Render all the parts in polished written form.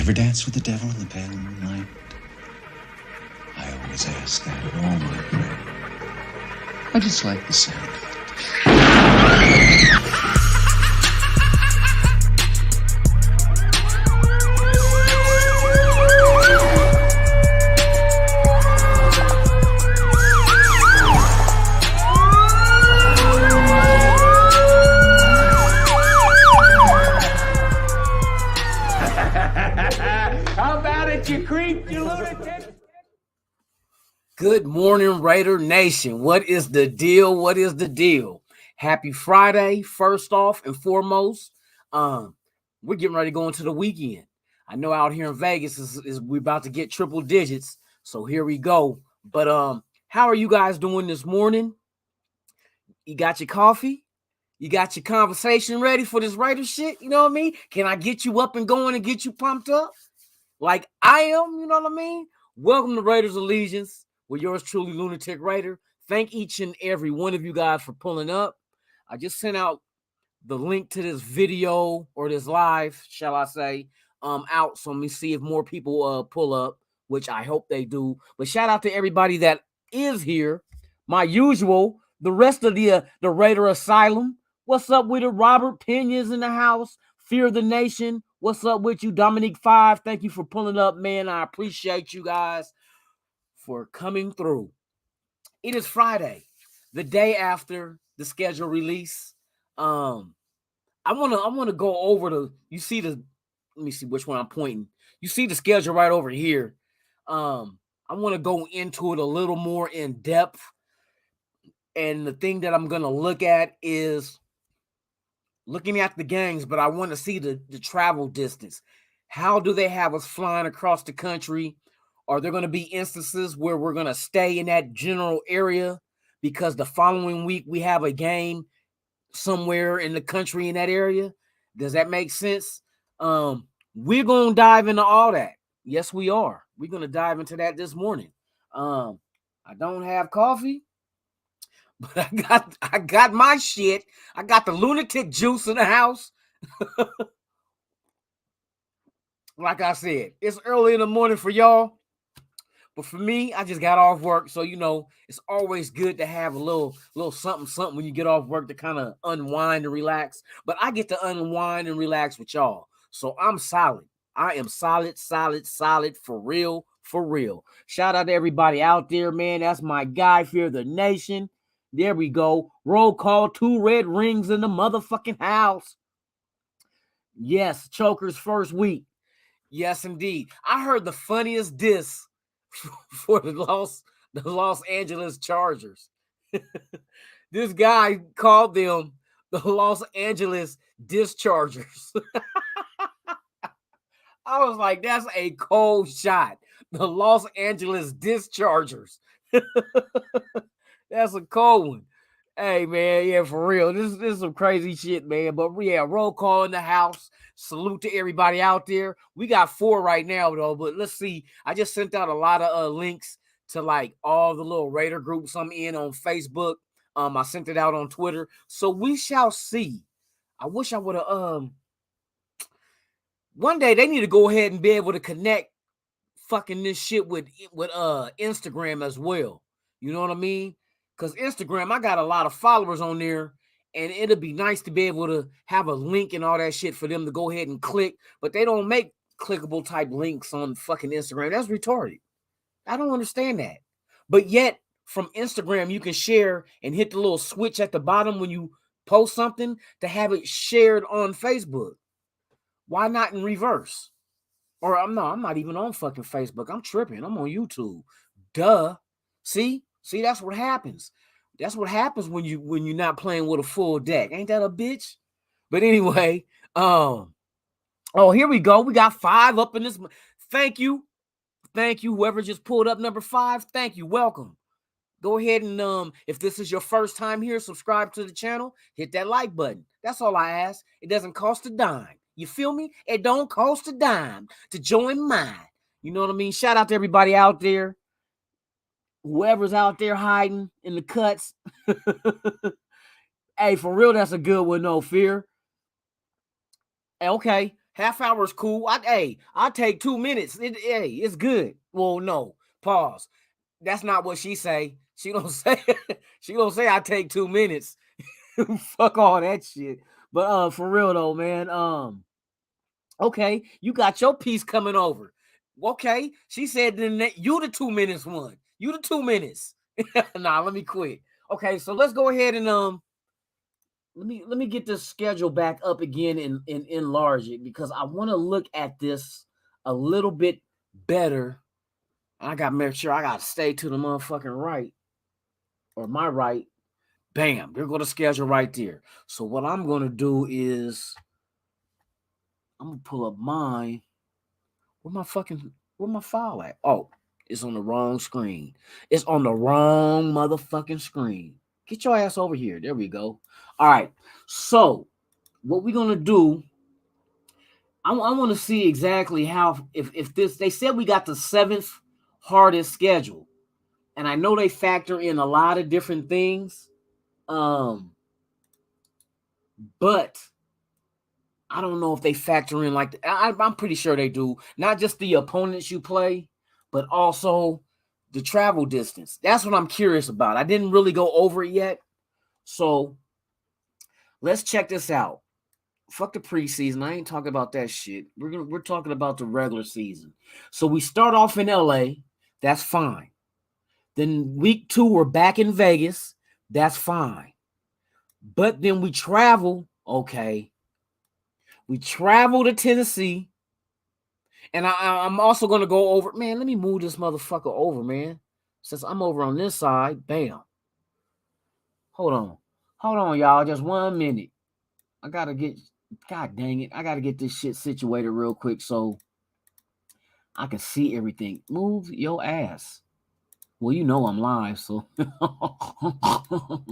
ever dance with the devil in the pale moonlight? I always ask that of all my prey. I just like the sound of it. How about it, you creep, you lunatic? Good morning, Raider Nation. What is the deal? What is the deal? Happy Friday, first off and foremost. We're getting ready to go into the weekend. I know out here in Vegas is we're about to get triple digits, so here we go. But how are you guys doing this morning? You got your coffee? You got your conversation ready for this Raider shit? You know what I mean? Can I get you up and going and get you pumped up? Like I am, you know what I mean? Welcome to Raiders Allegiance with yours truly, Lunatic Raider. Thank each and every one of you guys for pulling up. I just sent out the link to this video or this live, shall I say, out. So let me see if more people pull up, which I hope they do. But shout out to everybody that is here. My usual, the rest of the Raider Asylum. What's up with it? Robert Pena's in the house. Fear the Nation. What's up with you? Dominique 5. Thank you for pulling up, man. I appreciate you guys for coming through. It is Friday, the day after the schedule release. I wanna go over you see let me see which one I'm pointing. You see the schedule right over here. I want to go into it a little more in depth. And the thing that I'm gonna look at is looking at the games, but I want to see the travel distance. How do they have us flying across the country? Are there going to be instances where we're going to stay in that general area because the following week we have a game somewhere in the country in that area? Does that make sense? We're going to dive into all that. Yes, we are. We're going to dive into that this morning. I don't have coffee, but I got my shit. I got the lunatic juice in the house. Like I said, it's early in the morning for y'all. But for me, I just got off work. So, you know, it's always good to have a little something when you get off work to kind of unwind and relax. But I get to unwind and relax with y'all. So I'm solid. I am solid for real, for real. Shout out to everybody out there, man. That's my guy, Fear the Nation. There we go. Roll call, 2 red rings in the motherfucking house. Yes, Choker's first week. Yes, indeed. I heard the funniest diss for the Los Angeles Chargers. This guy called them the Los Angeles Dischargers. I was like, that's a cold shot. The Los Angeles Dischargers. That's a cold one. Hey, man, yeah, for real. This is some crazy shit, man. But, yeah, roll call in the house. Salute to everybody out there. We got 4 right now, though. But let's see. I just sent out a lot of links to, like, all the little Raider groups I'm in on Facebook. I sent it out on Twitter. So we shall see. I wish I would have, one day they need to go ahead and be able to connect fucking this shit with Instagram as well. You know what I mean? Because Instagram, I got a lot of followers on there, and it'll be nice to be able to have a link and all that shit for them to go ahead and click, but they don't make clickable type links on fucking Instagram. That's retarded. I don't understand that. But yet, from Instagram, you can share and hit the little switch at the bottom when you post something to have it shared on Facebook. Why not in reverse? Or I'm not even on fucking Facebook. I'm tripping. I'm on YouTube. Duh. See, that's what happens. That's what happens when you're not playing with a full deck. Ain't that a bitch? But anyway, here we go. We got 5 up in this. Thank you. Whoever just pulled up number 5. Thank you. Welcome. Go ahead and if this is your first time here, subscribe to the channel. Hit that like button. That's all I ask. It doesn't cost a dime. You feel me? It don't cost a dime to join mine. You know what I mean? Shout out to everybody out there. Whoever's out there hiding in the cuts. Hey, for real, that's a good one, no fear. Okay, Half hour is cool. I'll take 2 minutes. It's good. Well, no, pause. That's not what she say. She don't say. She don't say I take 2 minutes. Fuck all that shit. But for real though, man. Okay, you got your piece coming over. Okay, she said then you the 2 minutes one. You the 2 minutes. Nah, let me quit. Okay, so let's go ahead and let me get this schedule back up again and enlarge it because I want to look at this a little bit better. I gotta make sure I gotta stay to the motherfucking right or my right. Bam, there go the schedule right there. So what I'm gonna do is I'm gonna pull up mine. Where my file at? Oh, it's on the wrong screen. It's on the wrong motherfucking screen. Get your ass over here. There we go. All right. So what we're gonna do, I want to see exactly how if this they said we got the 7th hardest schedule. And I know they factor in a lot of different things. But I don't know if they factor in like I'm pretty sure they do. Not just the opponents you play, but also the travel distance. That's what I'm curious about. I didn't really go over it yet. So let's check this out. Fuck the preseason. I ain't talking about that shit. We're talking about the regular season. So we start off in LA. That's fine. Then week 2, we're back in Vegas. That's fine. But then we travel. Okay. We travel to Tennessee. And I'm also going to go over. Man, let me move this motherfucker over, man. Since I'm over on this side. Bam. Hold on, y'all. Just 1 minute. I got to get. God dang it. I got to get this shit situated real quick so I can see everything. Move your ass. Well, you know I'm live, so. All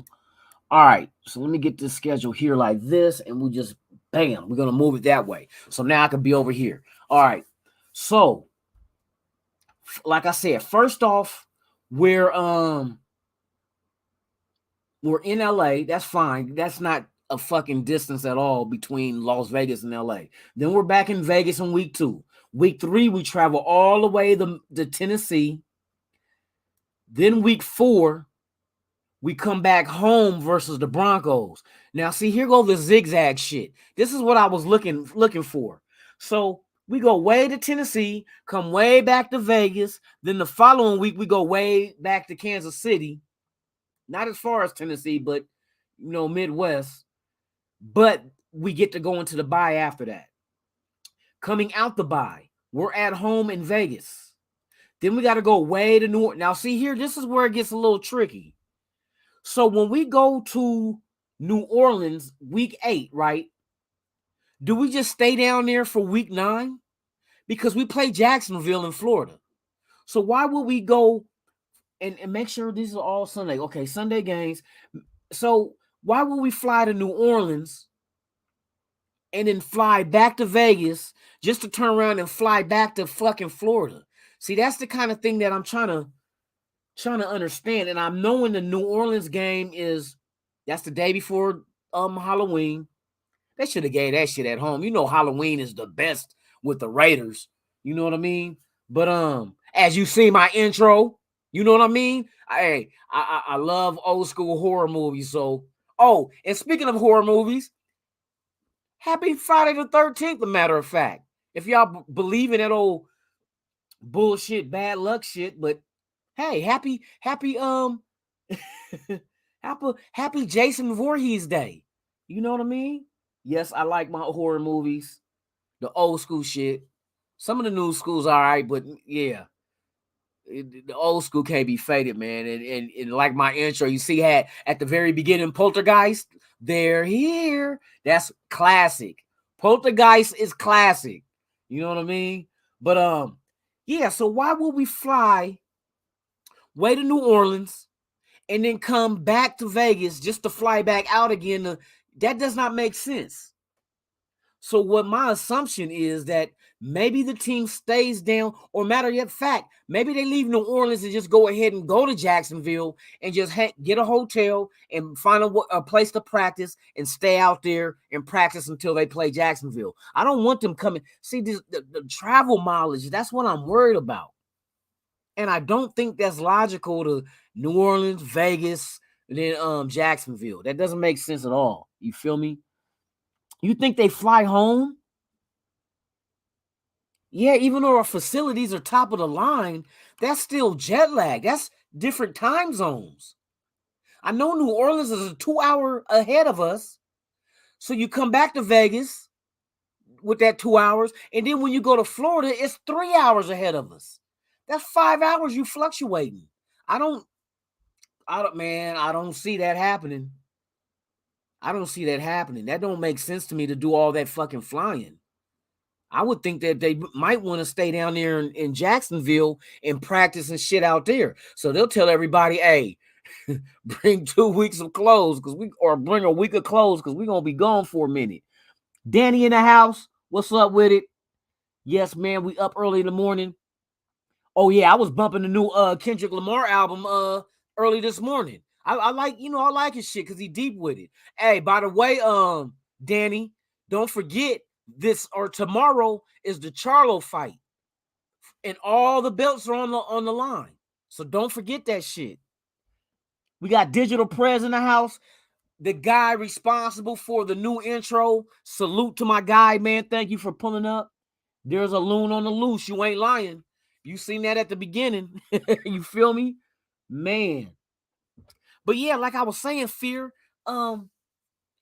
right. So let me get this schedule here like this, and we just, bam, we're going to move it that way. So now I can be over here. All right. So, like I said, first off, we're in LA. That's fine. That's not a fucking distance at all between Las Vegas and LA. Then we're back in Vegas in week 2. Week 3, we travel all the way to Tennessee. Then week 4, we come back home versus the Broncos. Now, see, here go the zigzag shit. This is what I was looking for. So we go way to Tennessee, come way back to Vegas. Then the following week, we go way back to Kansas City. Not as far as Tennessee, but, Midwest. But we get to go into the bye after that. Coming out the bye, we're at home in Vegas. Then we got to go way to New Orleans. Now, see here, this is where it gets a little tricky. So when we go to New Orleans week 8, right? Do we just stay down there for week 9? Because we play Jacksonville in Florida. So why would we go and make sure these are all Sunday? Okay, Sunday games. So why would we fly to New Orleans and then fly back to Vegas just to turn around and fly back to fucking Florida? See, that's the kind of thing that I'm trying to understand. And I'm knowing the New Orleans game that's the day before Halloween. They should have gave that shit at home. Halloween is the best with the Raiders. You know what I mean? But as you see my intro, you know what I mean? I love old school horror movies. So, and speaking of horror movies, happy Friday the 13th, a matter of fact. If y'all believe in that old bullshit, bad luck shit, but hey, happy happy Jason Voorhees Day. You know what I mean? Yes, I like my horror movies, the old school shit. Some of the new school's all right, but yeah, the old school can't be faded, man. And like my intro, you see at the very beginning, Poltergeist, they're here. That's classic. Poltergeist is classic. You know what I mean? But yeah. So why would we fly way to New Orleans and then come back to Vegas just to fly back out again? That does not make sense. So what my assumption is that Maybe the team stays down, or matter of fact, maybe they leave New Orleans and just go ahead and go to Jacksonville and just get a hotel and find a place to practice and stay out there and practice until they play Jacksonville. I don't want them coming. See, the travel mileage, that's what I'm worried about. And I don't think that's logical to New Orleans, Vegas, and then Jacksonville. That doesn't make sense at all. You feel me? You think they fly home? Yeah, even though our facilities are top of the line, that's still jet lag. That's different time zones. I know New Orleans is a 2 hour ahead of us. So you come back to Vegas with that 2 hours. And then when you go to Florida, it's 3 hours ahead of us. That's 5 hours you fluctuating. I don't see that happening. I don't see that happening. That don't make sense to me to do all that fucking flying. I would think that they might want to stay down there in Jacksonville and practice and shit out there. So they'll tell everybody, hey, bring 2 weeks of clothes or bring a week of clothes because we're going to be gone for a minute. Danny in the house. What's up with it? Yes, man. We up early in the morning. Oh, yeah. I was bumping the new Kendrick Lamar album early this morning. I like his shit because he deep with it. Hey, by the way, Danny, don't forget, this or tomorrow is the Charlo fight, and all the belts are on the line. So don't forget that shit. We got Digital Prez in the house, the guy responsible for the new intro. Salute to my guy, man. Thank you for pulling up. There's a loon on the loose. You ain't lying. You seen that at the beginning. You feel me, man? But yeah, like I was saying, Fear.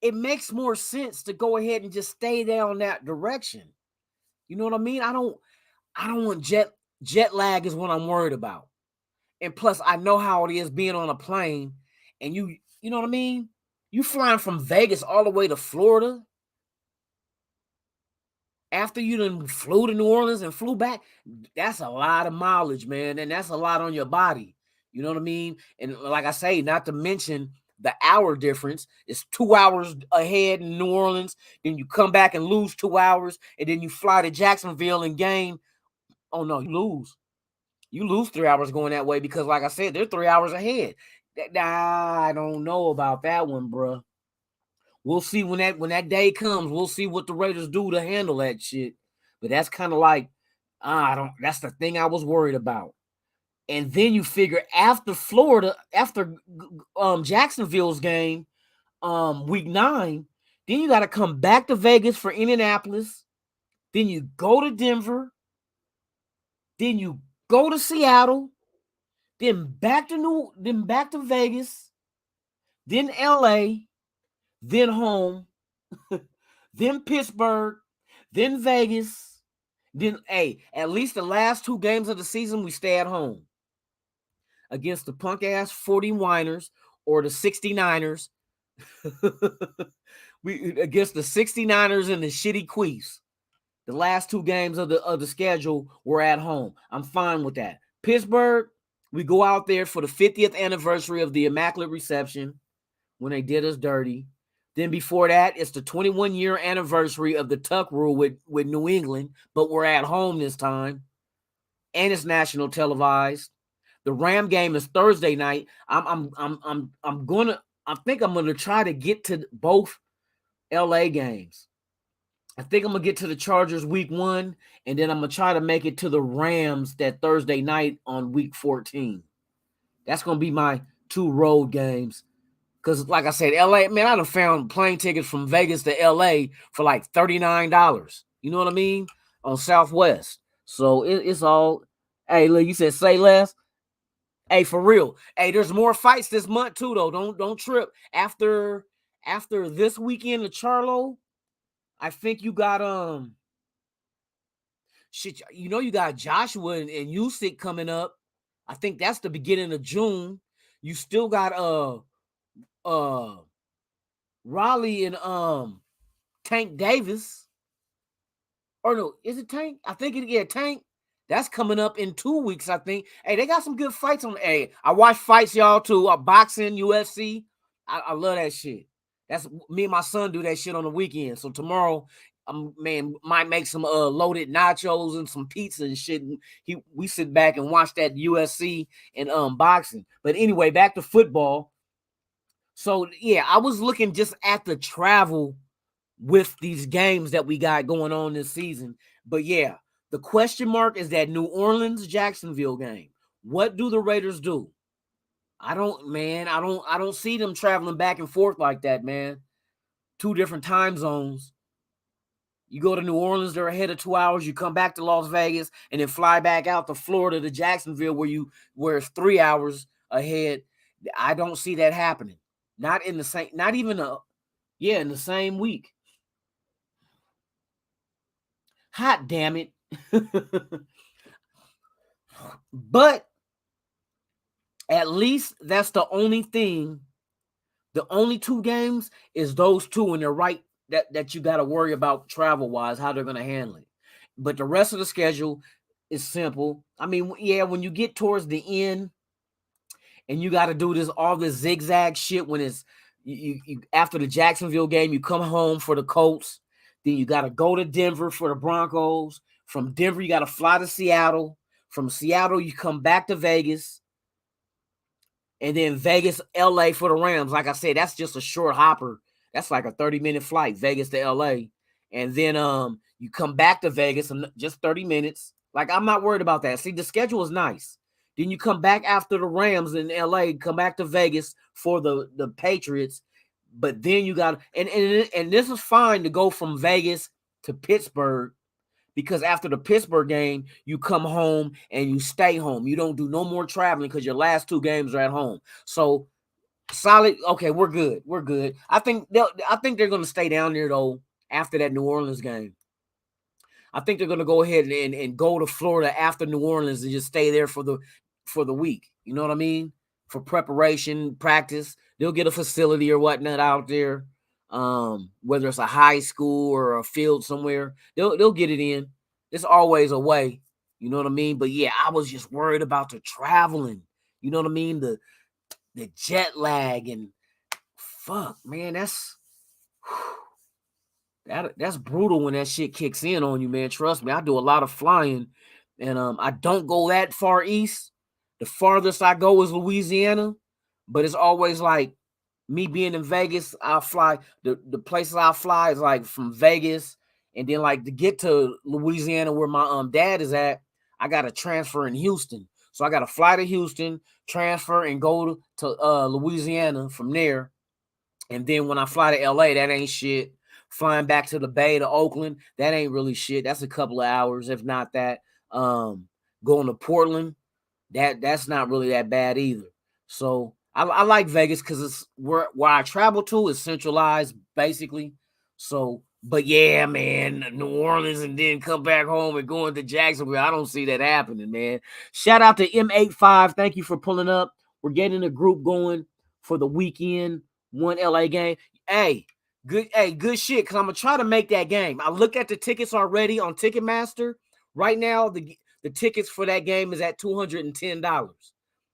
It makes more sense to go ahead and just stay down that direction. You know what I mean? I don't want jet lag is what I'm worried about. And plus, I know how it is being on a plane, and you know what I mean? You flying from Vegas all the way to Florida after you done flew to New Orleans and flew back. That's a lot of mileage, man, and that's a lot on your body. You know what I mean? And like I say, not to mention the hour difference is 2 hours ahead in New Orleans. Then you come back and lose 2 hours, and then you fly to Jacksonville and gain. Oh no, you lose. You lose 3 hours going that way because, like I said, they're 3 hours ahead. I don't know about that one, bro. We'll see when that day comes. We'll see what the Raiders do to handle that shit. But that's kind of like, that's the thing I was worried about. And then you figure after Jacksonville's game, week 9, then you got to come back to Vegas for Indianapolis. Then you go to Denver. Then you go to Seattle. Then back to Vegas. Then LA. Then home. Then Pittsburgh. Then Vegas. Then, at least the last 2 games of the season, we stay at home against the punk-ass 49ers or the 69ers. Against the 69ers and the shitty Queefs. The last 2 games of the schedule were at home. I'm fine with that. Pittsburgh, we go out there for the 50th anniversary of the Immaculate Reception when they did us dirty. Then before that, it's the 21-year anniversary of the Tuck Rule with New England, but we're at home this time. And it's national televised. The Ram game is Thursday night. I think I'm gonna try to get to both LA games. I think I'm gonna get to the Chargers week 1, and then I'm gonna try to make it to the Rams that Thursday night on week 14. That's gonna be my 2 road games. Because, like I said, LA, man, I done found plane tickets from Vegas to LA for like $39. You know what I mean? On Southwest. So it's all. Hey, look, you said say less. Hey, for real. Hey, there's more fights this month too, though. Don't trip. After this weekend of Charlo, I think you got shit. You know you got Joshua and Usyk coming up. I think that's the beginning of June. You still got Raleigh and Tank Davis. Or no, is it Tank? I think Tank. That's coming up in 2 weeks, I think. Hey, they got some good fights on. Hey, I watch fights, y'all, too. Boxing, UFC. I love that shit. That's me and my son do that shit on the weekend. So tomorrow, might make some loaded nachos and some pizza and shit. And we sit back and watch that USC and boxing. But anyway, back to football. So yeah, I was looking just at the travel with these games that we got going on this season. But yeah, the question mark is that New Orleans Jacksonville game. What do the Raiders do? I don't see them traveling back and forth like that, man. 2 different time zones. You go to New Orleans, they're ahead of 2 hours. You come back to Las Vegas and then fly back out to Florida to Jacksonville where it's 3 hours ahead. I don't see that happening. Not in the same, not even in the same week. Hot damn it. But at least that's the only thing. The only 2 games is those 2, and they're right that you got to worry about travel-wise, how they're going to handle it. But the rest of the schedule is simple. I mean, yeah, when you get towards the end and you got to do all this zigzag shit when it's you after the Jacksonville game, you come home for the Colts, then you got to go to Denver for the Broncos. From Denver, you got to fly to Seattle. From Seattle, you come back to Vegas. And then Vegas, LA for the Rams. Like I said, that's just a short hopper. That's like a 30-minute flight, Vegas to LA. And then you come back to Vegas in just 30 minutes. Like, I'm not worried about that. See, the schedule is nice. Then you come back after the Rams in LA, come back to Vegas for the Patriots. But then you got and this is fine to go from Vegas to Pittsburgh, because after the Pittsburgh game, you come home and you stay home. You don't do no more traveling because your last 2 games are at home. So solid. Okay, we're good. We're good. I think they're going to stay down there though after that New Orleans game. I think they're going to go ahead and go to Florida after New Orleans and just stay there for the week. You know what I mean? For preparation, practice. They'll get a facility or whatnot out there. Whether it's a high school or a field somewhere, they'll get it in. It's always a way, you know what I mean? But yeah, I was just worried about the traveling, you know what I mean? The jet lag and fuck, man, that's brutal when that shit kicks in on you, man. Trust me, I do a lot of flying, and I don't go that far east. The farthest I go is Louisiana, but it's always like, me being in Vegas, I'll fly. The places I fly is like from Vegas, and then like to get to Louisiana where my dad is at, I got to transfer in Houston. So I got to fly to Houston, transfer, and go to Louisiana from there. And then when I fly to LA, that ain't shit. Flying back to the Bay to Oakland, that ain't really shit. That's a couple of hours, if not that. Going to Portland, that's not really that bad either. So I like Vegas because it's where I travel to is centralized, basically. So, but yeah, man, New Orleans and then come back home and going to Jacksonville, I don't see that happening, man. Shout out to M85. Thank you for pulling up. We're getting a group going for the weekend 1 LA game. Hey, good shit, because I'm going to try to make that game. I looked at the tickets already on Ticketmaster. Right now, the tickets for that game is at $210.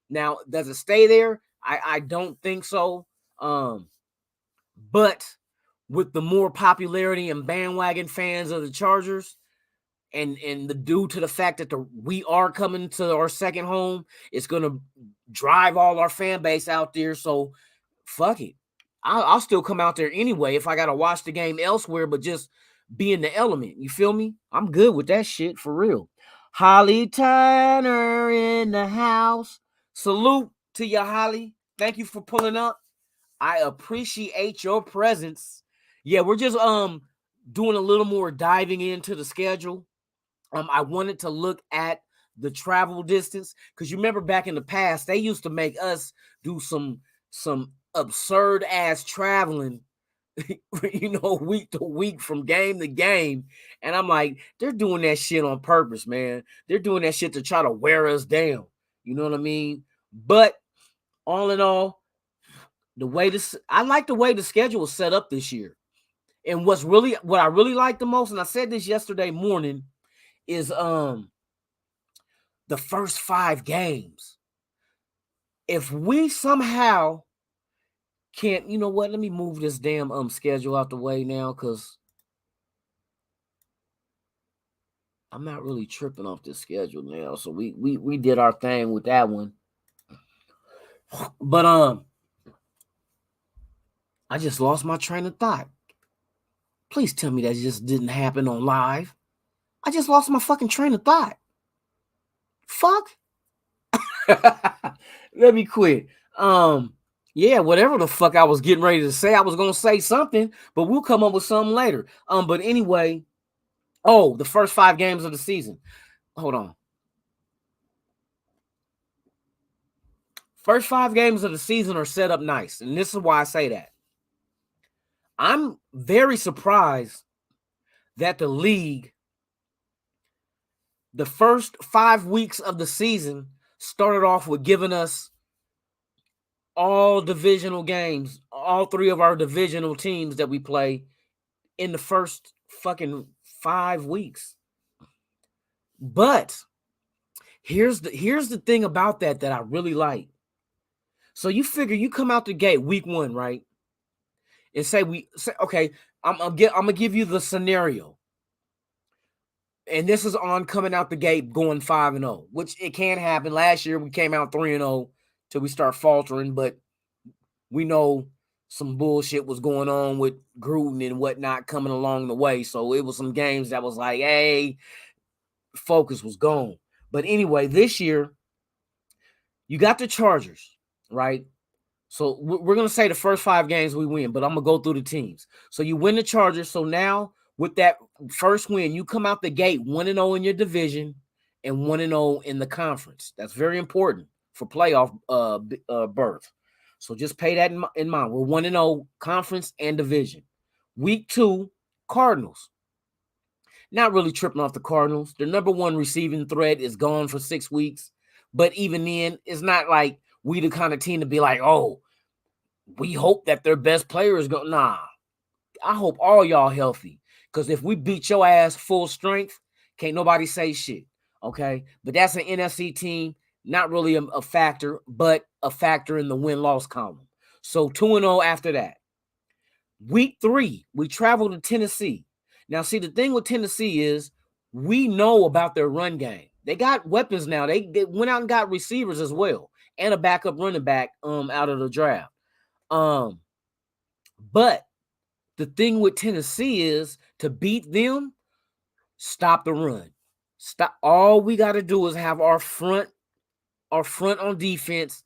Now, does it stay there? I don't think so. But with the more popularity and bandwagon fans of the Chargers, and due to the fact that we are coming to our second home, it's gonna drive all our fan base out there. So fuck it. I'll still come out there anyway if I gotta watch the game elsewhere, but just be in the element. You feel me? I'm good with that shit for real. Holly Turner in the house. Salute to you, Holly. Thank you for pulling up. I appreciate your presence. Yeah, we're just doing a little more diving into the schedule. I wanted to look at the travel distance because you remember back in the past they used to make us do some absurd ass traveling, week to week from game to game. And I'm like, they're doing that shit on purpose, man. They're doing that shit to try to wear us down. You know what I mean? But all in all, I like the way the schedule was set up this year. And what I really like the most, and I said this yesterday morning, is the first 5 games. If we somehow can't, you know what? Let me move this damn schedule out the way now, because I'm not really tripping off this schedule now. So we did our thing with that one. But I just lost my train of thought. Please tell me that just didn't happen on live. I just lost my fucking train of thought. Fuck. Let me quit. Yeah, whatever the fuck I was getting ready to say, I was gonna say something, but we'll come up with something later. But anyway, the first 5 games of the season. Hold on. First 5 games of the season are set up nice, and this is why I say that. I'm very surprised that the league, the first 5 weeks of the season, started off with giving us all divisional games, all 3 of our divisional teams that we play in the first fucking 5 weeks. But here's the thing about that I really like. So you figure you come out the gate week 1, right? And say okay, I'm gonna give you the scenario. And this is on coming out the gate going 5-0, which it can happen. Last year we came out 3-0 till we start faltering, but we know some bullshit was going on with Gruden and whatnot coming along the way. So it was some games that was like, hey, focus was gone. But anyway, this year you got the Chargers, right? So we're going to say the first 5 games we win, but I'm going to go through the teams. So you win the Chargers. So now with that first win, you come out the gate 1-0 in your division and 1-0 in the conference. That's very important for playoff berth. So just pay that in mind. We're 1-0 conference and division. Week 2, Cardinals. Not really tripping off the Cardinals. Their number 1 receiving threat is gone for 6 weeks. But even then, it's not like we the kind of team to be like, oh, we hope that their best player is going. Nah, I hope all y'all healthy. Because if we beat your ass full strength, can't nobody say shit. Okay? But that's an NFC team. Not really a factor, but a factor in the win-loss column. So 2-0 after that. Week 3, we travel to Tennessee. Now, see, the thing with Tennessee is we know about their run game. They got weapons now. They went out and got receivers as well and a backup running back out of the draft. But the thing with Tennessee is to beat them, stop the run. Stop. All we got to do is have our front on defense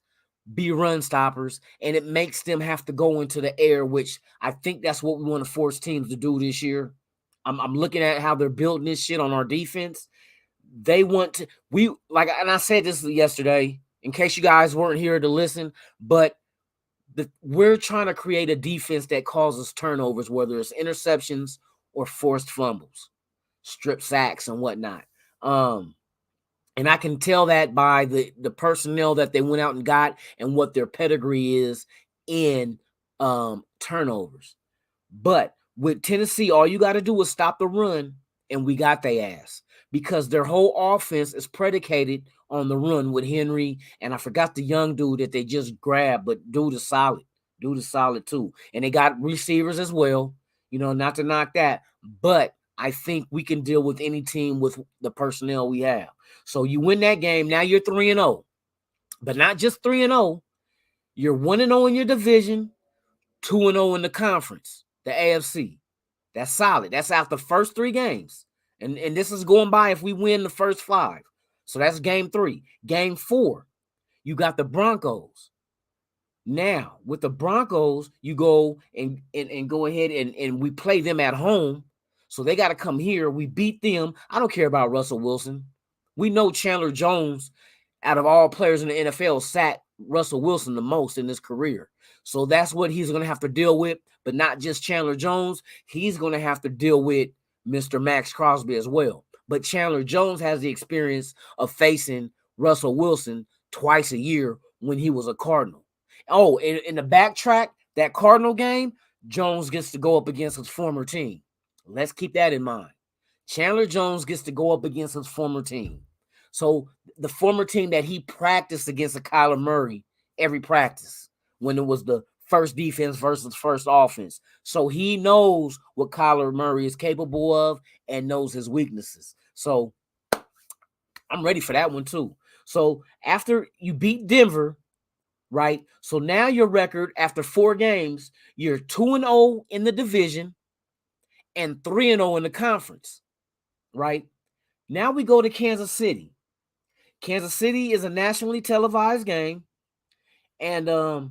be run stoppers, and it makes them have to go into the air, which I think that's what we want to force teams to do this year. I'm looking at how they're building this shit on our defense. They want to, and I said this yesterday, in case you guys weren't here to listen, but we're trying to create a defense that causes turnovers, whether it's interceptions or forced fumbles, strip sacks and whatnot. And I can tell that by the personnel that they went out and got and what their pedigree is in turnovers. But with Tennessee, all you got to do is stop the run, and we got their ass. Because their whole offense is predicated on the run with Henry, and I forgot the young dude that they just grabbed, but dude is solid. Dude is solid too. And they got receivers as well, not to knock that, but I think we can deal with any team with the personnel we have. So you win that game, now you're 3-0. But not just 3-0, you're 1-0 in your division, 2-0 in the conference, the AFC. That's solid. That's out the first 3 games. And this is going by if we win the first 5. So that's game 3. Game 4, you got the Broncos. Now, with the Broncos, you go and go ahead and we play them at home. So they got to come here. We beat them. I don't care about Russell Wilson. We know Chandler Jones, out of all players in the NFL, sacked Russell Wilson the most in his career. So that's what he's going to have to deal with. But not just Chandler Jones. He's going to have to deal with Mr. Max Crosby as well. But Chandler Jones has the experience of facing Russell Wilson twice a year when he was a Cardinal. Oh, in the backtrack, that Cardinal game, Jones gets to go up against his former team. Let's keep that in mind. Chandler Jones gets to go up against his former team. So the former team that he practiced against a Kyler Murray every practice when it was the first defense versus first offense. So he knows what Kyler Murray is capable of and knows his weaknesses. So I'm ready for that one too. So after you beat Denver, right? So now your record after 4 games, you're 2-0 in the division and 3-0 in the conference, right? Now we go to Kansas City. Kansas City is a nationally televised game, and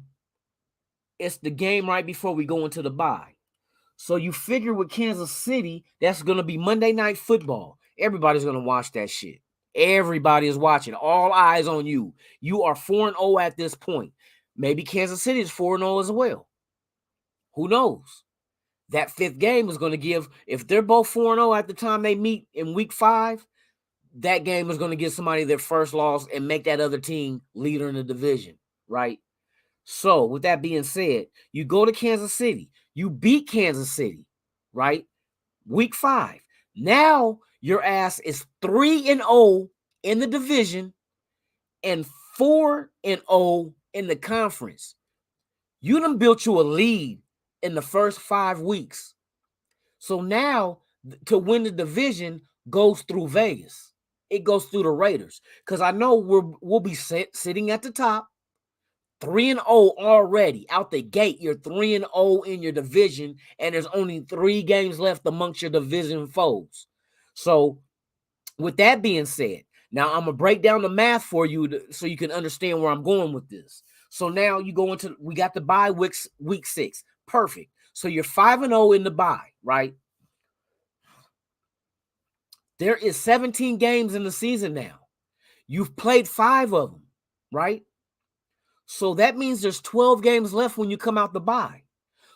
it's the game right before we go into the bye. So you figure with Kansas City, that's going to be Monday Night Football. Everybody's going to watch that shit. Everybody is watching. All eyes on you. You are 4-0 at this point. Maybe Kansas City is 4-0 as well. Who knows? That 5th game is going to give, if they're both 4-0 at the time they meet in week 5, that game is going to give somebody their first loss and make that other team leader in the division, right? So with that being said, you go to Kansas City. You beat Kansas City, right? Week 5. Now your ass is 3-0 in the division and 4-0 in the conference. You done built you a lead in the first 5 weeks. So now to win the division goes through Vegas. It goes through the Raiders. Because I know we'll be sitting at the top. 3-0 already out the gate. You're 3-0 in your division, and there's only 3 games left amongst your division foes. So with that being said, now I'm gonna break down the math for you so you can understand where I'm going with this. So now you go into, we got the bye week 6. Perfect. So you're 5-0 in the bye, right? There is 17 games in the season now. You've played 5 of them, right? So that means there's 12 games left when you come out the bye.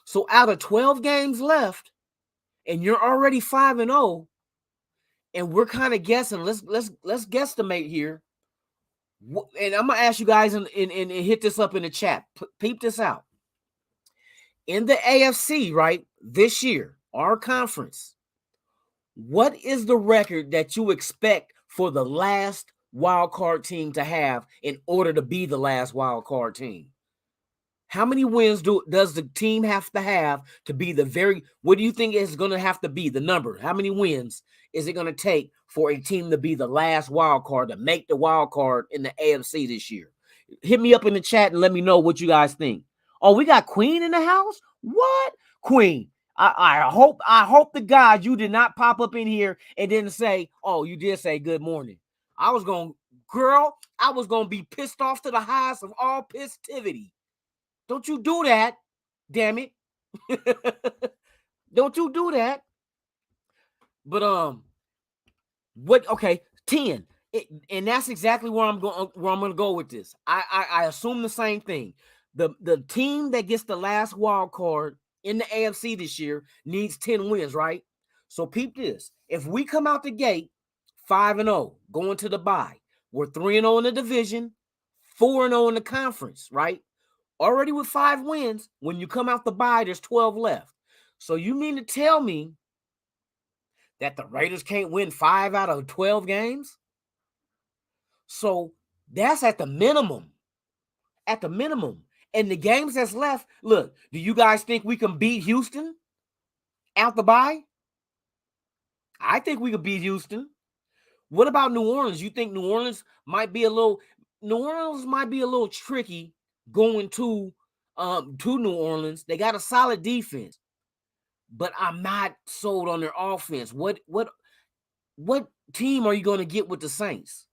So out of 12 games left, and you're already 5-0, and we're kind of guessing. Let's guesstimate here. And I'm gonna ask you guys and hit this up in the chat. Peep this out. In the AFC, right, this year, our conference, what is the record that you expect for the last wild card team to have in order to be the last wild card team? How many wins does the team have to be the very, what do you think is going to have to be the number? How many wins is it going to take for a team to be the last wild card, to make the wild card in the AFC this year? Hit me up in the chat and let me know what you guys think. Oh, we got Queen in the house? What? Queen, I hope to God you did not pop up in here and didn't say, oh, you did say good morning. I was going to be pissed off to the highest of all pistivity. Don't you do that, damn it. Don't you do that. But what, okay, 10. And that's exactly where I'm going to go with this. I assume the same thing. The team that gets the last wild card in the AFC this year needs 10 wins, right? So peep this. If we come out the gate 5-0, going to the bye, we're 3-0 in the division, 4-0 in the conference, right? Already with 5 wins, when you come out the bye, there's 12 left. So you mean to tell me that the Raiders can't win 5 out of 12 games? So that's at the minimum. At the minimum. And the games that's left, look, do you guys think we can beat Houston out the bye? I think we could beat Houston. What about New Orleans? You think New Orleans might be a little tricky going to New Orleans? They got a solid defense, but I'm not sold on their offense. What team are you going to get with the Saints?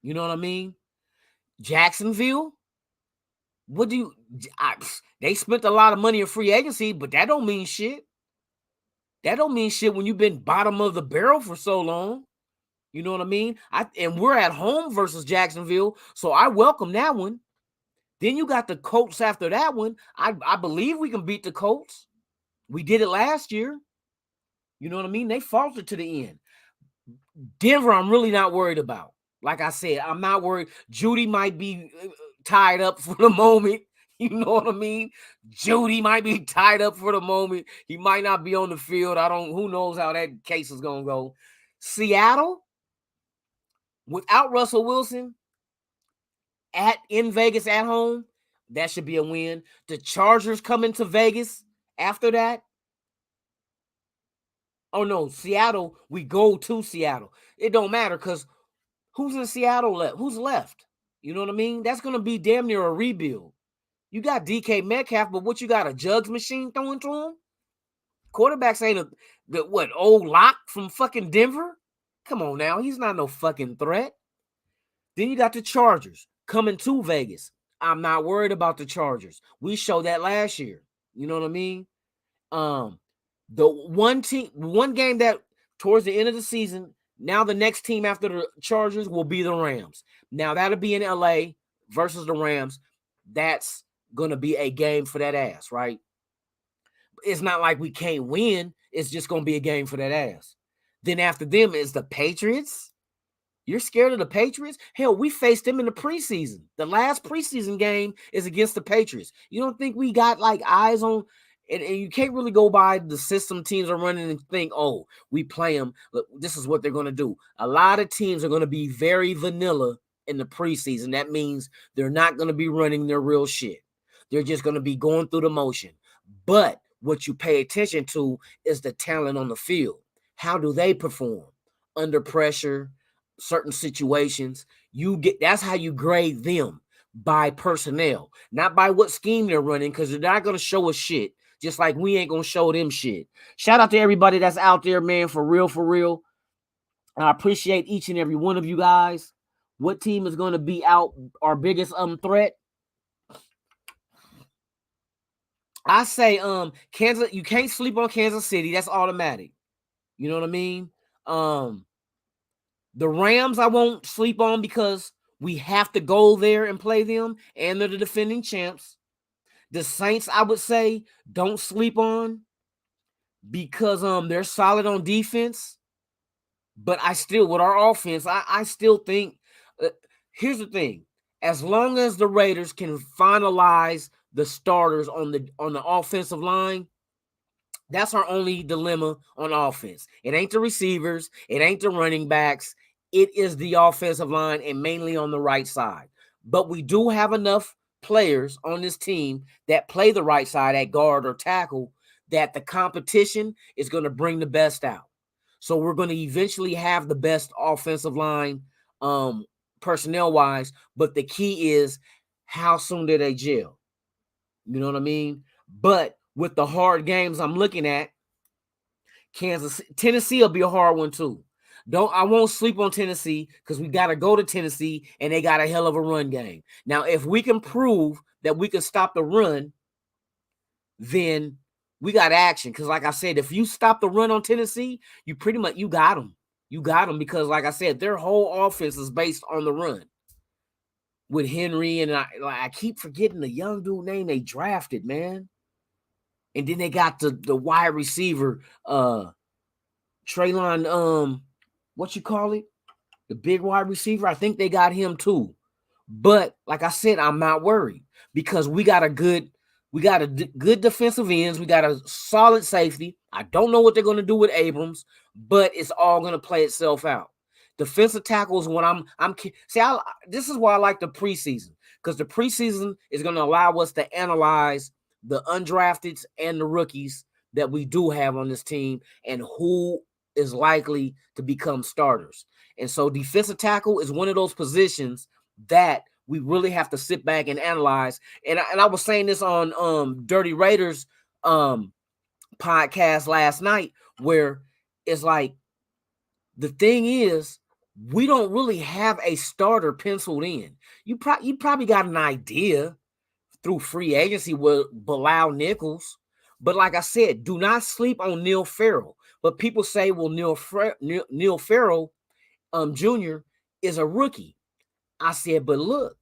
You know what I mean? Jacksonville? They spent a lot of money in free agency, but that don't mean shit. That don't mean shit when you've been bottom of the barrel for so long. You know what I mean? And we're at home versus Jacksonville, so I welcome that one. Then you got the Colts after that one. I believe we can beat the Colts. We did it last year. You know what I mean? They faltered to the end. Denver, I'm really not worried about. Like I said, I'm not worried. Judy might be tied up for the moment. You know what I mean? Judy might be tied up for the moment. He might not be on the field. Who knows how that case is going to go. Seattle, without Russell Wilson, in Vegas at home, that should be a win. The Chargers coming to Vegas after that. Oh no, Seattle, we go to Seattle. It don't matter because Who's in Seattle left? Who's left? You know what I mean? That's going to be damn near a rebuild. You got DK Metcalf, but what you got, a jugs machine throwing to him? Quarterbacks ain't old Lock from fucking Denver? Come on now. He's not no fucking threat. Then you got the Chargers coming to Vegas. I'm not worried about the Chargers. We showed that last year. You know what I mean? The one game that towards the end of the season, now the next team after the Chargers will be the Rams. Now that'll be in LA versus the Rams. That's going to be a game for that ass, right? It's not like we can't win. It's just going to be a game for that ass. Then after them is the Patriots. You're scared of the Patriots? Hell, we faced them in the preseason. The last preseason game is against the Patriots. You don't think we got like eyes on, and you can't really go by the system teams are running and think, oh, we play them. Look, this is what they're going to do. A lot of teams are going to be very vanilla in the preseason. That means they're not going to be running their real shit. They're just going to be going through the motion. But what you pay attention to is the talent on the field. How do they perform under pressure? Certain situations, that's how you grade them, by personnel, not by what scheme they're running, because they're not going to show us shit, just like we ain't going to show them shit. Shout out to everybody that's out there, man, for real. I appreciate each and every one of you guys. What team is going to be out our biggest threat? I say Kansas. You can't sleep on Kansas City. That's automatic. You know what I mean? The Rams I won't sleep on because we have to go there and play them, and they're the defending champs. The Saints, I would say, don't sleep on because they're solid on defense. But I still, with our offense, I still think, here's the thing. As long as the Raiders can finalize the starters on the offensive line, that's our only dilemma on offense. It ain't the receivers. It ain't the running backs. It is the offensive line, and mainly on the right side. But we do have enough players on this team that play the right side at guard or tackle that the competition is going to bring the best out. So we're going to eventually have the best offensive line personnel-wise, but the key is how soon do they gel? You know what I mean? But with the hard games I'm looking at, Tennessee will be a hard one too. I won't sleep on Tennessee because we got to go to Tennessee and they got a hell of a run game. Now, if we can prove that we can stop the run, then we got action. Because like I said, if you stop the run on Tennessee, you pretty much, you got them. You got them because like I said, their whole offense is based on the run. With Henry and I keep forgetting the young dude name they drafted, man. And then they got the wide receiver, Traylon, what you call it? The big wide receiver. I think they got him too. But like I said, I'm not worried because we got a good defensive ends. We got a solid safety. I don't know what they're going to do with Abrams, but it's all going to play itself out. Defensive tackles, when this is why I like the preseason, because the preseason is going to allow us to analyze the undrafteds and the rookies that we do have on this team and who is likely to become starters. And so defensive tackle is one of those positions that we really have to sit back and analyze. And I was saying this on Dirty Raiders podcast last night, where it's like the thing is we don't really have a starter penciled in. You probably got an idea through free agency with Bilal Nichols. But like I said, do not sleep on Neil Farrell. But people say, well, Neil Farrell Jr. is a rookie. I said, but look,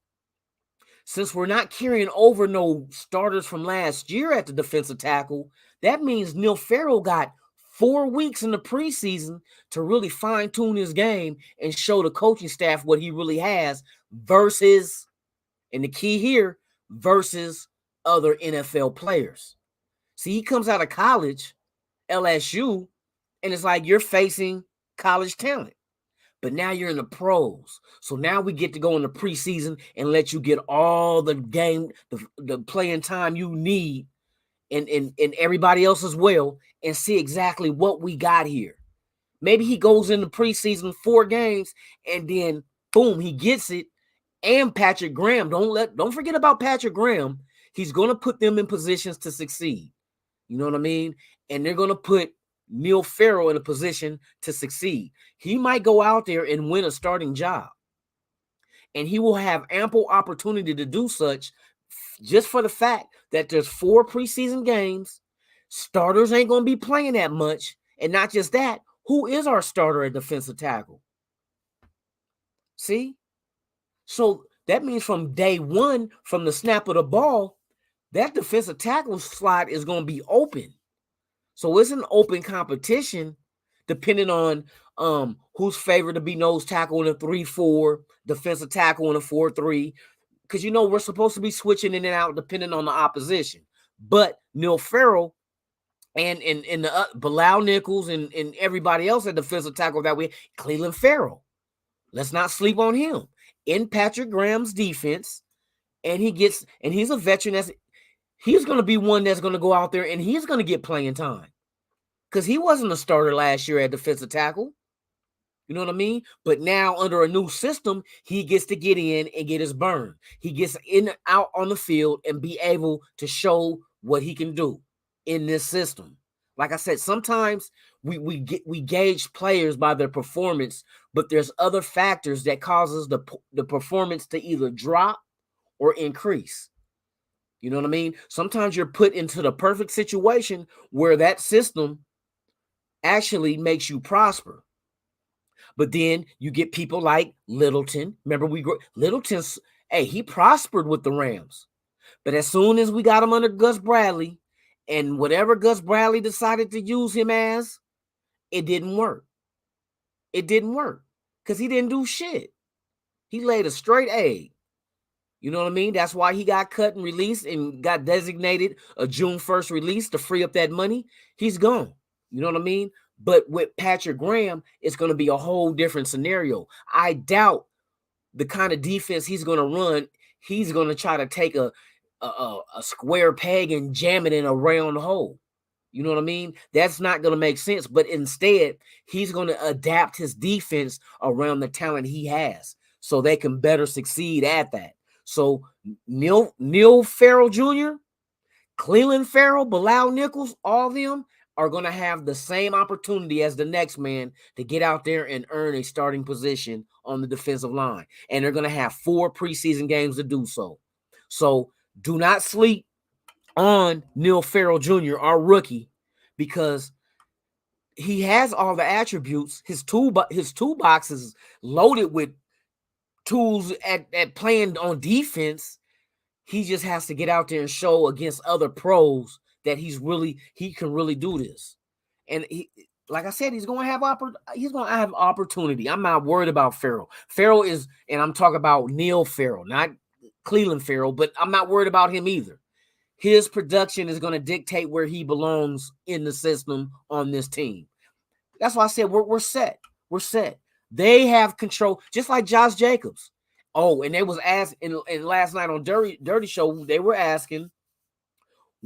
since we're not carrying over no starters from last year at the defensive tackle, that means Neil Farrell got 4 weeks in the preseason to really fine-tune his game and show the coaching staff what he really has versus, and the key here, versus other NFL players. See, he comes out of college, LSU, and it's like you're facing college talent. But now you're in the pros. So now we get to go in the preseason and let you get all the game, the playing time you need and everybody else as well and see exactly what we got here. Maybe he goes in the preseason 4 games and then Boom, he gets it. And Patrick Graham, don't forget about Patrick Graham. He's going to put them in positions to succeed. You know what I mean? And they're going to put Neil Farrell in a position to succeed. He might go out there and win a starting job. And he will have ample opportunity to do such just for the fact that there's 4 preseason games. Starters ain't going to be playing that much. And not just that, who is our starter at defensive tackle? See? So that means from day one, from the snap of the ball, that defensive tackle slot is going to be open. So it's an open competition depending on who's favored to be nose tackle in a 3-4, defensive tackle in a 4-3. Because, we're supposed to be switching in and out depending on the opposition. But Neil Farrell and the Bilal Nichols and everybody else at defensive tackle that way, Clelin Ferrell. Let's not sleep on him. In Patrick Graham's defense, and he's a veteran. He's going to be one that's going to go out there and he's going to get playing time because he wasn't a starter last year at defensive tackle. You know what I mean? But now under a new system, he gets to get in and get his burn. He gets in and out on the field and be able to show what he can do in this system. Like I said, sometimes we gauge players by their performance, but there's other factors that causes the performance to either drop or increase. You know what I mean? Sometimes you're put into the perfect situation where that system actually makes you prosper. But then you get people like Littleton. Remember, Littleton's, he prospered with the Rams. But as soon as we got him under Gus Bradley, and whatever Gus Bradley decided to use him as, it didn't work. It didn't work because he didn't do shit. He laid a straight egg. You know what I mean? That's why he got cut and released and got designated a June 1st release to free up that money. He's gone. You know what I mean? But with Patrick Graham, it's going to be a whole different scenario. I doubt the kind of defense he's going to run, he's going to try to take a square peg and jam it in a round hole. You know what I mean? That's not going to make sense. But instead, he's going to adapt his defense around the talent he has so they can better succeed at that. So Neil Farrell Jr., Clelin Ferrell, Bilal Nichols, all of them are going to have the same opportunity as the next man to get out there and earn a starting position on the defensive line. And they're going to have 4 preseason games to do so. So do not sleep on Neil Farrell Jr., our rookie, because he has all the attributes. His toolbox is loaded with tools at playing on defense. He just has to get out there and show against other pros that he can really do this. And like I said, he's going to have opportunity. I'm not worried about Farrell. Farrell is, and I'm talking about Neil Farrell, not Clelin Ferrell, but I'm not worried about him either. His production is going to dictate where he belongs in the system on this team. That's why I said we're set. We're set. They have control, just like Josh Jacobs. Oh, and they was asked in last night on Dirty Show, they were asking,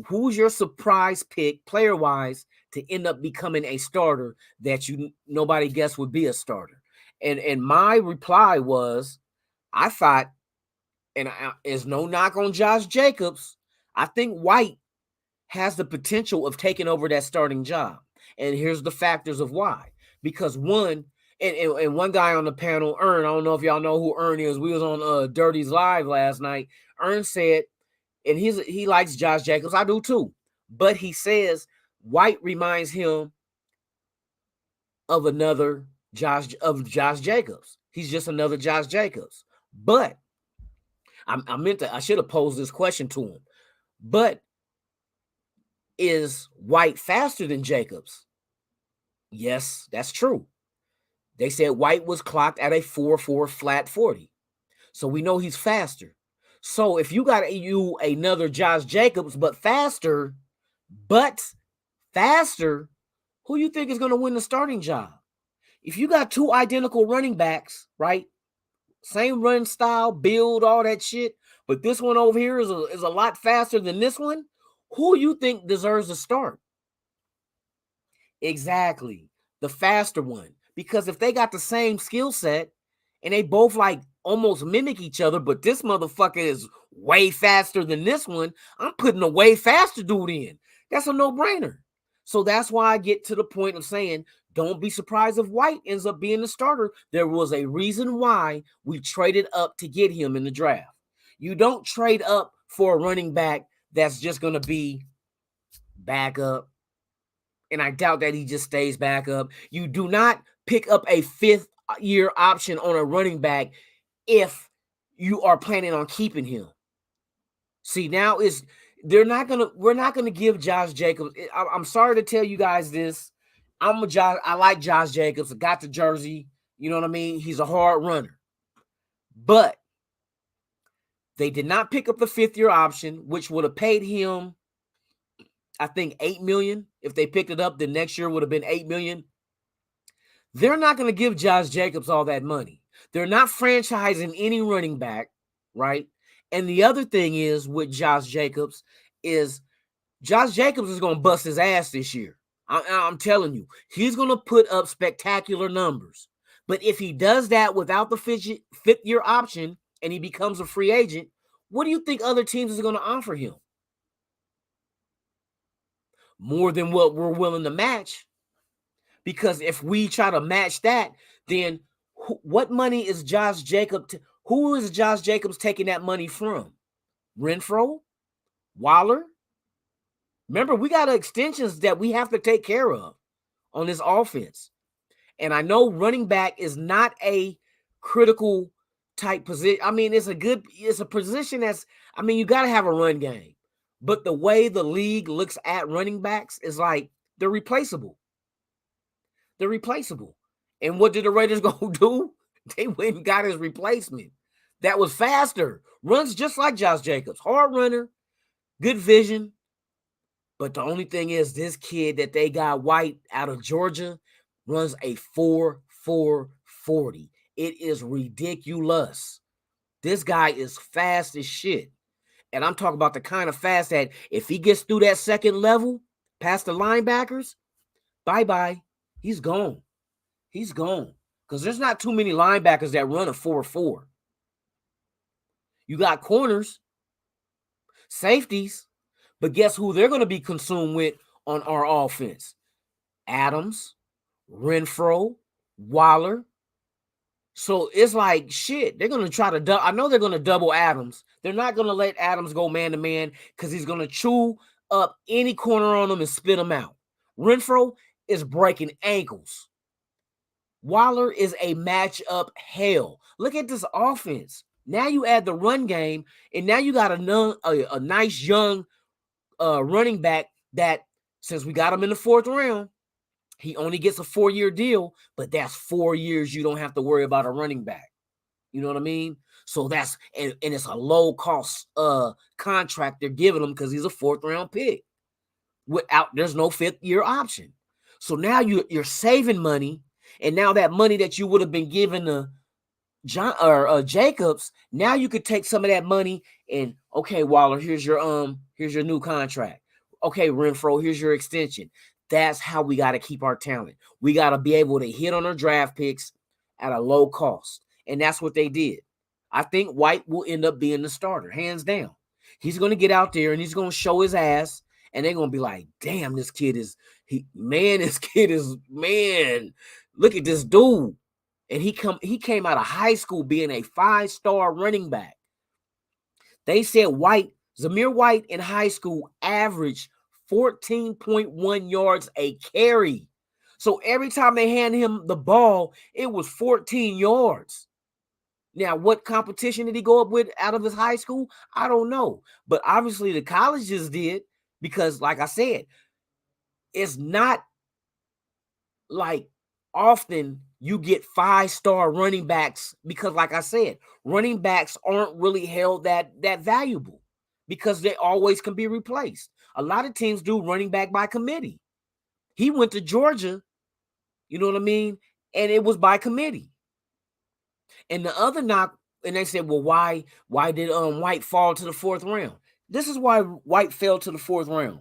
who's your surprise pick player-wise to end up becoming a starter that nobody guessed would be a starter? And my reply was, I thought, and there's no knock on Josh Jacobs, I think White has the potential of taking over that starting job. And here's the factors of why. Because one, and one guy on the panel, Ern, I don't know if y'all know who Ern is. We was on Dirty's Live last night. Ern said, and he likes Josh Jacobs. I do too. But he says White reminds him of another Josh Jacobs. He's just another Josh Jacobs. But I should have posed this question to him. But is White faster than Jacobs? Yes, that's true. They said White was clocked at a 4.4 flat 40. So we know he's faster. So if you got another Josh Jacobs, but faster, who you think is going to win the starting job? If you got 2 identical running backs, right? Same run style, build, all that shit, but this one over here is a lot faster than this one, who you think deserves to start? Exactly, the faster one. Because if they got the same skill set and they both like almost mimic each other, but this motherfucker is way faster than this one. I'm putting a way faster dude in. That's a no-brainer. So that's why I get to the point of saying, don't be surprised if White ends up being the starter. There was a reason why we traded up to get him in the draft. You don't trade up for a running back that's just going to be backup. And I doubt that he just stays backup. You do not pick up a 5th-year option on a running back if you are planning on keeping him. See, now we're not gonna give Josh Jacobs. I'm sorry to tell you guys this. I like Josh Jacobs. I got the jersey. You know what I mean? He's a hard runner. But they did not pick up the 5th-year option, which would have paid him, I think, $8 million. If they picked it up, the next year would have been $8 million. They're not going to give Josh Jacobs all that money. They're not franchising any running back, right? And the other thing is with Josh Jacobs is going to bust his ass this year. I'm telling you, he's going to put up spectacular numbers. But if he does that without the 5th-year option and he becomes a free agent, what do you think other teams are going to offer him? More than what we're willing to match. Because if we try to match that, then what money is Josh Jacobs? Who is Josh Jacobs taking that money from? Renfrow? Waller? Remember, we got extensions that we have to take care of on this offense. And I know running back is not a critical type position. I mean, it's a position you got to have a run game. But the way the league looks at running backs is like they're replaceable. They're replaceable. And what did the Raiders go do? They went and got his replacement. That was faster. Runs just like Josh Jacobs. Hard runner. Good vision. But the only thing is this kid that they got, White, out of Georgia, runs a 4.4 40. It is ridiculous. This guy is fast as shit. And I'm talking about the kind of fast that if he gets through that second level, past the linebackers, bye-bye. He's gone. He's gone. Because there's not too many linebackers that run a 4.4. You got corners, safeties, but guess who they're going to be consumed with on our offense? Adams, Renfrow, Waller. So it's like, shit, they're going to try to I know they're going to double Adams. They're not going to let Adams go man-to-man because he's going to chew up any corner on them and spit them out. Renfrow is breaking ankles. Waller is a matchup hell. Look at this offense. Now you add the run game, and now you got a nice young running back that, since we got him in the 4th round, he only gets a 4-year deal, but that's 4 years you don't have to worry about a running back. You know what I mean? So that's, and it's a low-cost contract they're giving him because he's a 4th-round pick. There's no 5th-year option. So now you're saving money, and now that money that you would have been given to Jacobs, now you could take some of that money and, okay, Waller, here's your new contract. Okay, Renfrow, here's your extension. That's how we got to keep our talent. We got to be able to hit on our draft picks at a low cost. And that's what they did. I think White will end up being the starter, hands down. He's going to get out there and he's going to show his ass. And they're going to be like, damn, this kid is, look at this dude. And he came out of high school being a 5-star running back. They said Zamir White in high school averaged 14.1 yards a carry. So every time they handed him the ball, it was 14 yards. Now, what competition did he go up with out of his high school? I don't know. But obviously the colleges did because, like I said, it's not like often you get 5-star running backs because, like I said, running backs aren't really held that valuable because they always can be replaced. A lot of teams do running back by committee. He went to Georgia, you know what I mean? And it was by committee. And the other knock, and they said, well, why did White fall to the 4th round? This is why White fell to the 4th round.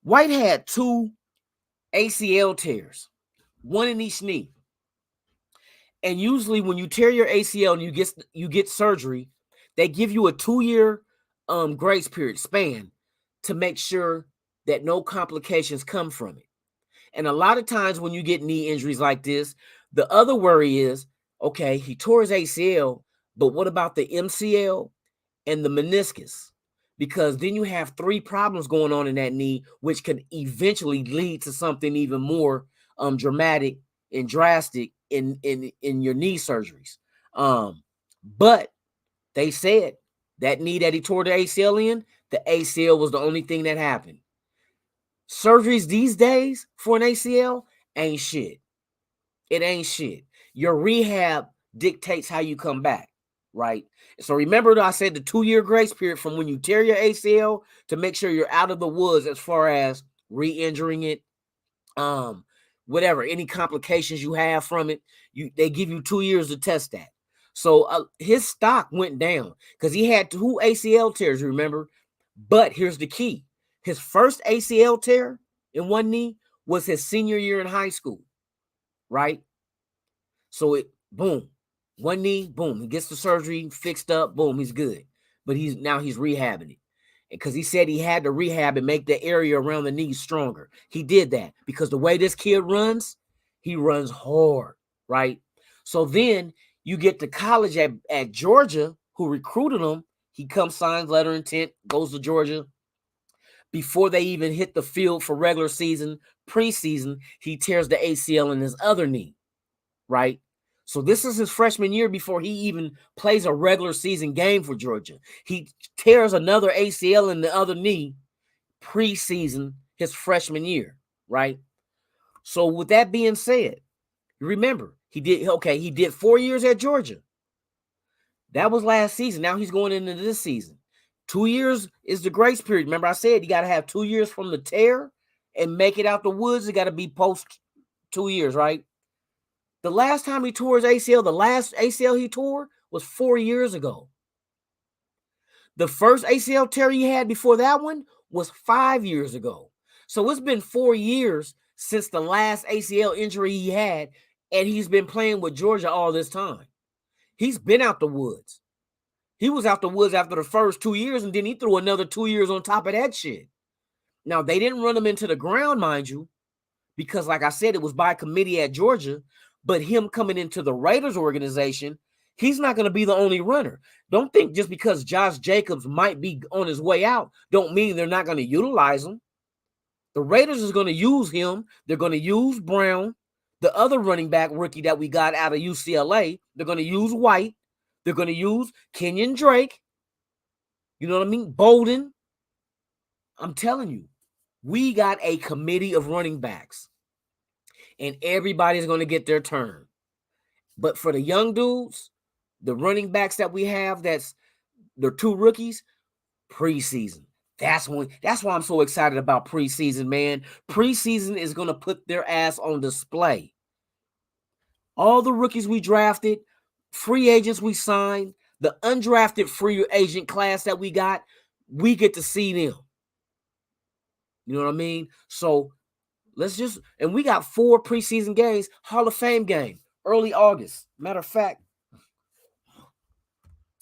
White had 2 ACL tears, one in each knee. And usually when you tear your ACL and you get surgery, they give you a 2-year grace period span to make sure that no complications come from it. And a lot of times when you get knee injuries like this, the other worry is, okay, he tore his ACL, but what about the MCL and the meniscus? Because then you have 3 problems going on in that knee, which could eventually lead to something even more dramatic and drastic in your knee surgeries. But they said that knee that he tore the ACL in, the ACL was the only thing that happened. Surgeries these days for an ACL ain't shit. It ain't shit. Your rehab dictates how you come back, right? So remember that I said the 2-year grace period from when you tear your ACL to make sure you're out of the woods as far as re-injuring it, whatever, any complications you have from it, they give you 2 years to test that. So his stock went down because he had 2 ACL tears, remember? But here's the key. His first ACL tear in one knee was his senior year in high school, right? So boom, one knee, boom, he gets the surgery fixed up, boom, he's good. But he's rehabbing it. Because he said he had to rehab and make the area around the knee stronger. He did that because the way this kid runs, he runs hard, right? So then you get to college at Georgia, who recruited him. He comes, signs letter of intent, goes to Georgia. Before they even hit the field for regular season, preseason, he tears the ACL in his other knee, right? So this is his freshman year before he even plays a regular season game for Georgia. He tears another ACL in the other knee preseason his freshman year, right? So with that being said, remember, he did 4 years at Georgia. That was last season. Now he's going into this season. 2 years is the grace period. Remember I said you got to have 2 years from the tear and make it out the woods. It got to be post 2 years, right? The last time he tore his ACL, the last ACL he tore was 4 years ago. The first ACL tear he had before that one was 5 years ago. So it's been 4 years since the last ACL injury he had, and he's been playing with Georgia all this time. He's been out the woods. He was out the woods after the first 2 years, and then he threw another 2 years on top of that shit. Now, they didn't run him into the ground, mind you, because like I said, it was by committee at Georgia, but him coming into the Raiders organization, he's not going to be the only runner. Don't think just because Josh Jacobs might be on his way out, don't mean they're not going to utilize him. The Raiders is going to use him. They're going to use Brown, the other running back rookie that we got out of UCLA. They're going to use White. They're going to use Kenyon Drake. You know what I mean? Bolden. I'm telling you, we got a committee of running backs. And everybody's going to get their turn. But for the young dudes, the running backs that we have, that's the 2 rookies, preseason. That's why I'm so excited about preseason, man. Preseason is going to put their ass on display. All the rookies we drafted, free agents we signed, the undrafted free agent class that we got, we get to see them. You know what I mean? So and we got 4 preseason games, Hall of Fame game, early August. Matter of fact,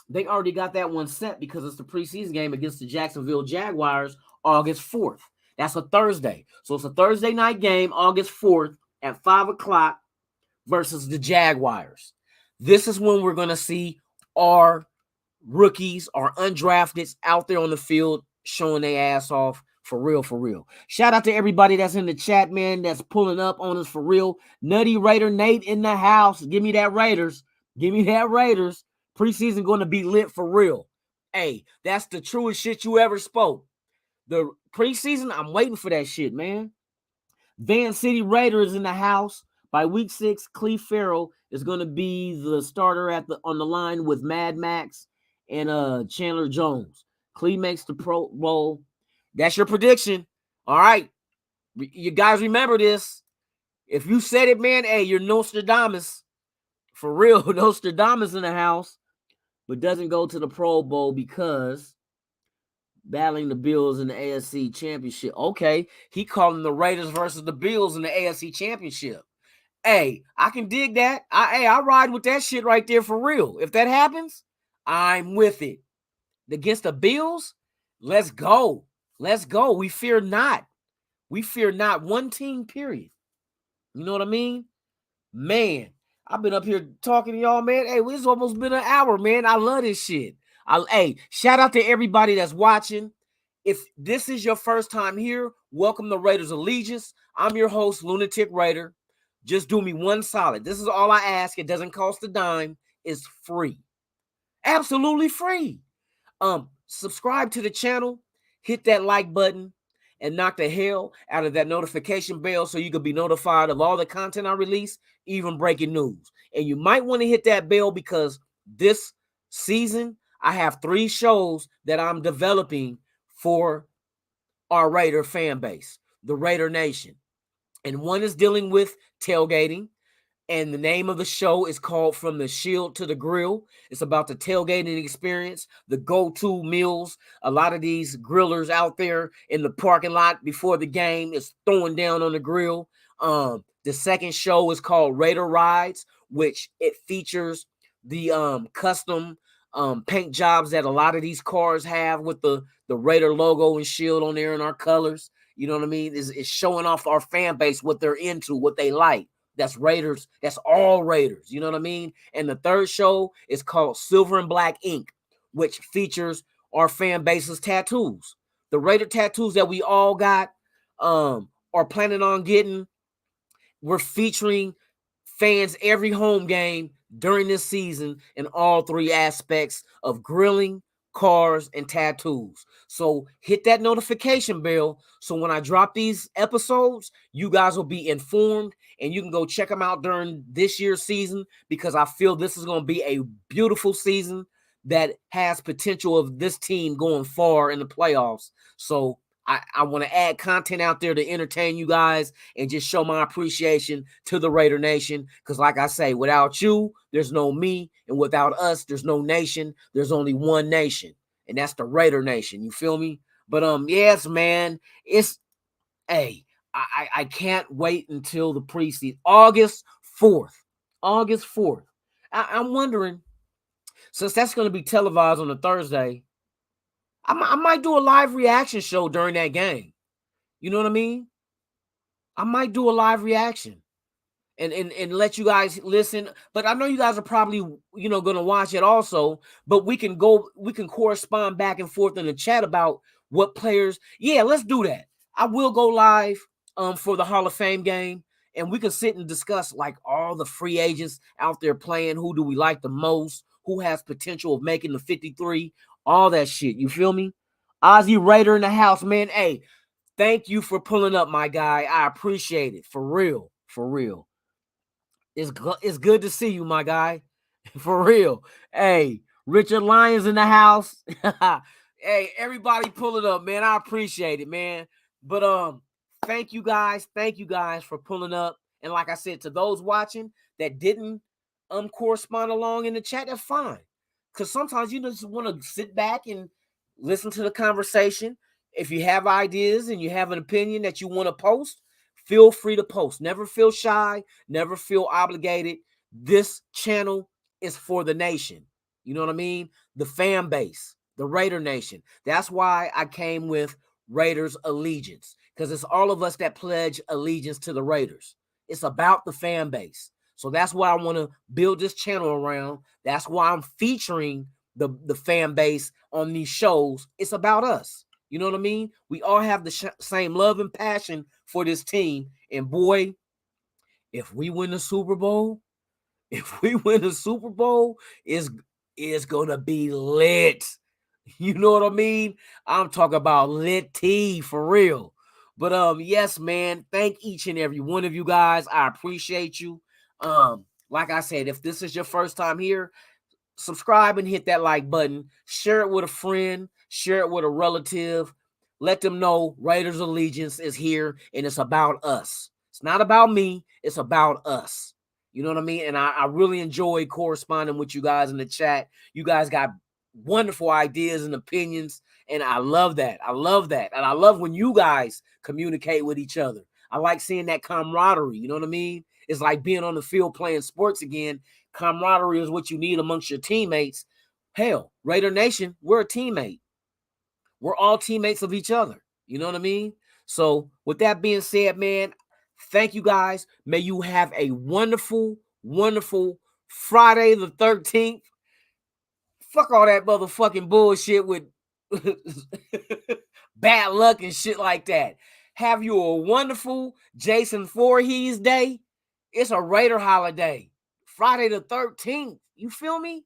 they already got that one set because it's the preseason game against the Jacksonville Jaguars, August 4th. That's a Thursday. So it's a Thursday night game, August 4th at 5 o'clock versus the Jaguars. This is when we're going to see our rookies, our undrafteds out there on the field showing their ass off. For real, for real. Shout out to everybody that's in the chat, man, that's pulling up on us for real. Nutty Raider Nate in the house. Give me that Raiders. Give me that Raiders. Preseason going to be lit for real. Hey, that's the truest shit you ever spoke. The preseason, I'm waiting for that shit, man. Van City Raiders in the house. By week 6, Cleve Farrell is going to be the starter on the line with Mad Max and Chandler Jones. Cleve makes the Pro Bowl. That's your prediction. All right. You guys remember this. If you said it, man, hey, you're Nostradamus. For real, Nostradamus in the house. But doesn't go to the Pro Bowl because battling the Bills in the AFC Championship. Okay. He calling the Raiders versus the Bills in the AFC Championship. Hey, I can dig that. I ride with that shit right there for real. If that happens, I'm with it. Against the Bills, let's go. Let's go. We fear not. We fear not one team, period. You know what I mean? Man, I've been up here talking to y'all, man. Hey, it's almost been an hour, man. I love this shit. Hey, shout out to everybody that's watching. If this is your first time here, welcome to Raiders Allegiance. I'm your host, Lunatic Raider. Just do me one solid. This is all I ask. It doesn't cost a dime. It's free. Absolutely free. Subscribe to the channel, hit that like button, and knock the hell out of that notification bell so you can be notified of all the content I release, even breaking news. And you might want to hit that bell because this season, I have 3 shows that I'm developing for our Raider fan base, the Raider Nation. And one is dealing with tailgating. And the name of the show is called From the Shield to the Grill. It's about the tailgating experience, the go-to meals. A lot of these grillers out there in the parking lot before the game is throwing down on the grill. The second show is called Raider Rides, which it features the custom paint jobs that a lot of these cars have with the Raider logo and shield on there in our colors. You know what I mean? It's showing off our fan base, what they're into, what they like. That's Raiders. That's all Raiders. You know what I mean? And the third show is called Silver and Black Ink, which features our fan base's tattoos. The Raider tattoos that we all got are planning on getting. We're featuring fans every home game during this season in all 3 aspects of grilling, cars, and tattoos. So hit that notification bell so when I drop these episodes, you guys will be informed and you can go check them out during this year's season because I feel this is going to be a beautiful season that has potential of this team going far in the playoffs. So I want to add content out there to entertain you guys and just show my appreciation to the Raider Nation. Because like I say, without you, there's no me. And without us, there's no nation. There's only one nation. And that's the Raider Nation. You feel me? But yes, man. It's I can't wait until the preseason. August 4th. August 4th. I'm wondering, since that's going to be televised on a Thursday, I might do a live reaction show during that game. You know what I mean? I might do a live reaction and let you guys listen. But I know you guys are probably, going to watch it also. But we can correspond back and forth in the chat about what players. Yeah, let's do that. I will go live for the Hall of Fame game. And we can sit and discuss like all the free agents out there playing. Who do we like the most? Who has potential of making the 53? All that shit. You feel me? Ozzy Raider in the house, man. Hey, thank you for pulling up, my guy. I appreciate it. For real. For real. It's good to see you, my guy. For real. Hey, Richard Lyons in the house. Hey, everybody pull it up, man. I appreciate it, man. But thank you guys. Thank you guys for pulling up. And like I said, to those watching that didn't correspond along in the chat, that's fine. Because sometimes you just want to sit back and listen to the conversation. If you have ideas and you have an opinion that you want to post, feel free to post. Never feel shy. Never feel obligated. This channel is for the nation. You know what I mean? The fan base, the Raider Nation. That's why I came with Raiders Allegiance, because it's all of us that pledge allegiance to the Raiders. It's about the fan base. So that's why I want to build this channel around. That's why I'm featuring the fan base on these shows. It's about us. You know what I mean? We all have the same love and passion for this team. And boy, if we win the Super Bowl, it's going to be lit. You know what I mean? I'm talking about lit tea for real. But yes, man, thank each and every one of you guys. I appreciate you. Like I said, if this is your first time here, subscribe and hit that like button. Share it with a friend. Share it with a relative. Let them know Raiders Allegiance is here and it's about us. It's not about me. It's about us. You know what I mean? And I really enjoy corresponding with you guys in the chat. You guys got wonderful ideas and opinions, and I love that. I love that. And I love when you guys communicate with each other. I like seeing that camaraderie. You know what I mean? It's like being on the field playing sports again. Camaraderie is what you need amongst your teammates. Hell, Raider Nation, we're a teammate. We're all teammates of each other. You know what I mean? So with that being said, man, thank you guys. May you have a wonderful, wonderful Friday the 13th. Fuck all that motherfucking bullshit with bad luck and shit like that. Have you a wonderful Jason Voorhees day. It's a Raider holiday. Friday the 13th. You feel me?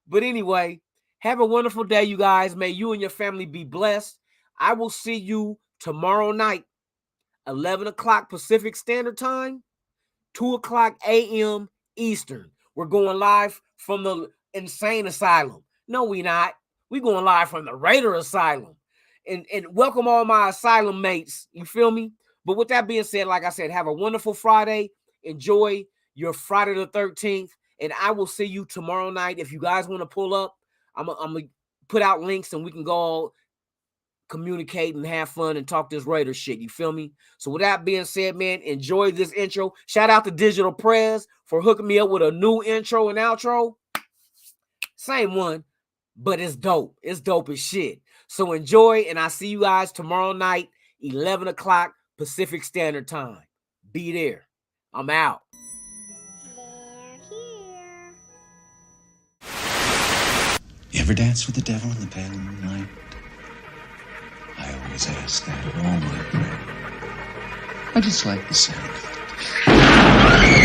But anyway, have a wonderful day, you guys. May you and your family be blessed. I will see you tomorrow night, 11 o'clock Pacific Standard Time, 2 o'clock a.m. Eastern. We're going live from the Insane Asylum. No, we not. We going live from the Raider Asylum. And welcome all my asylum mates. You feel me? But with that being said, like I said, have a wonderful Friday. Enjoy your Friday the 13th. And I will see you tomorrow night. If you guys want to pull up, I'm going to put out links and we can go all communicate and have fun and talk this Raider shit. You feel me? So with that being said, man, enjoy this intro. Shout out to Digital Prez for hooking me up with a new intro and outro. Same one, but it's dope. It's dope as shit. So enjoy, and I'll see you guys tomorrow night, 11 o'clock Pacific Standard Time. Be there. I'm out. You ever dance with the devil in the pale moonlight? I always ask that at all my prayers. I just like the sound of it.